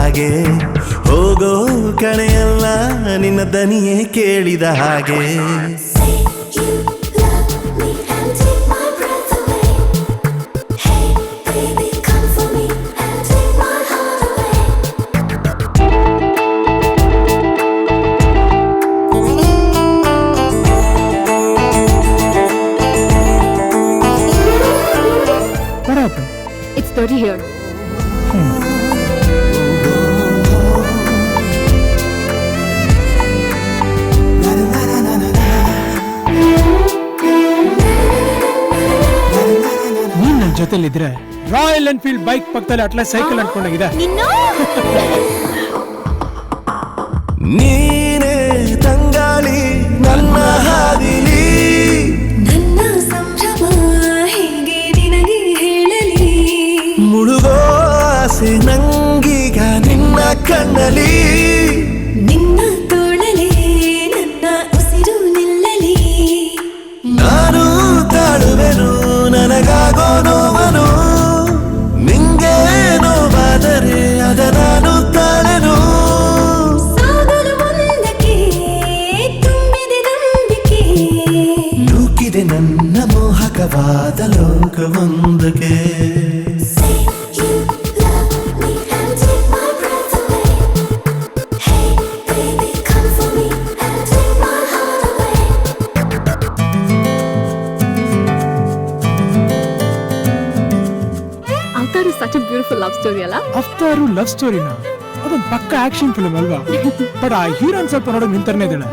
ಹಾಗೆ ಹೋಗೋ ಕಡೆಯಲ್ಲ ನಿನ್ನ ದನಿಯೇ ಕೇಳಿದ ಹಾಗೆ It's dirty here. ನೀನ್ ನನ್ನ ಜೊತೆಲಿದ್ರೆ ರಾಯಲ್ ಎನ್ಫೀಲ್ಡ್ ಬೈಕ್ ಪಕ್ಕದಲ್ಲಿ ಅಟ್ಲಾ ಸೈಕಲ್ ಅಂಟ್ಕೊಂಡಾಗಿದೆ. ನೀನೇ ತಂಗಾಳಿ ನನ್ನ ಹಾದಿಲಿ ನನ್ನ ಸಂಭ್ರಮ ಹೇಗೆ ನಿನಗೆ ಹೇಳಲಿ ಮುಳುಗೋ ಆಸೆ ನಂಗೀಗ ನಿನ್ನ ಕಣ್ಣಲಿ ನಿನ್ನ ತೋಳಲೇ ನನ್ನ ಉಸಿರು ನಿಲ್ಲಲಿ ನಾನು ತಾಳುವೆನು ನನಗಾಗೋ ನೋವನು ನಿಂಗೆ ನೋವಾದರೆ ಅದ ನಾನು ತಾಳೆನು ಸಾಗಲು ಮುಂದಕ್ಕೆ ತುಂಬಿದೆ ನಂಬಿಕೆ ನೂಕಿದೆ ನನ್ನ ಮೋಹಕವಾದ ಲೋಕವೊಂದಕ್ಕೆ Avatar is such a beautiful love story, ಅಲ್ಲ? ಅವತಾರು ಲವ್ ಸ್ಟೋರಿನ ಅದೊಂದು ಪಕ್ಕ ಆಕ್ಷನ್ ಫಿಲ್ಮ್ ಅಲ್ವಾ? ಬಟ್ ಆ ಹೀರೋನ್ ಸ್ವಲ್ಪ ನೋಡೋಕೆ ನಿಂತರನೇ ಇದ್ದಾಳೆ.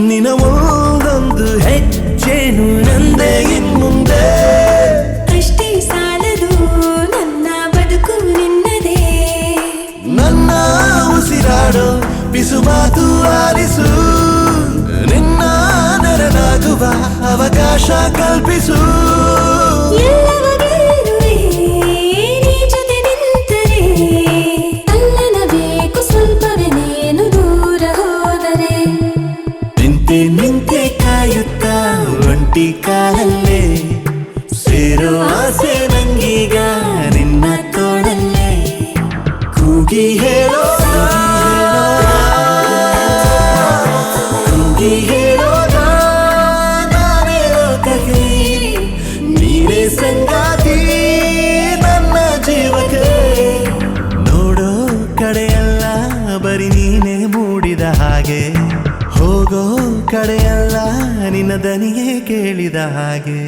ನಿನ ಒಂದೊಂದು ಹೆಜ್ಜೆನು ನಂದೇ ಇನ್ಮುಂದೆ ಅಷ್ಟೇ ಸಾಲದು ನನ್ನ ಬದುಕು ನಿನ್ನದೇ ನನ್ನ ಉಸಿರಾಡೋ ಬಿಸು ಮಾತು ಆಲಿಸು ನಿನ್ನ ನೆರನಾಗುವ ಅವಕಾಶ ಕಲ್ಪಿಸು ಎಲ್ಲವಗಿರುವೆ ನೀ ಜೊತೆ ನಿಂತರೆ ಅಲ್ಲನಬೇಕು ಸ್ವಲ್ಪವೇ ನೀನು ದೂರ ಹೋದರೆ ನಿಂತೆ ಕಾಯುತ್ತ ಒಂಟಿ ಕಾಲಲ್ಲೇ ಸೇರೋ ಆಸೆ ನಂಗೀಗ ನಿನ್ನ ತೋಳಲ್ಲೇ ಕೂಗಿ ಹೇಳೋ ನಾನೇ ಲೋಕಕ್ಕೆ ನೀನೇ ಸಂಗಾತಿ ನನ್ನ ಜೀವಕ್ಕೆ ನೋಡೋ ಕಡೆಯಲ್ಲ ಬರೀ ನೀನೇ ಮೂಡಿದ ಹಾಗೆ ಹೋಗೋ ಕಡೆಯಲ್ಲ ನಿನ್ನ ದನಿಯೇ ಕೇಳಿದ ಹಾಗೆ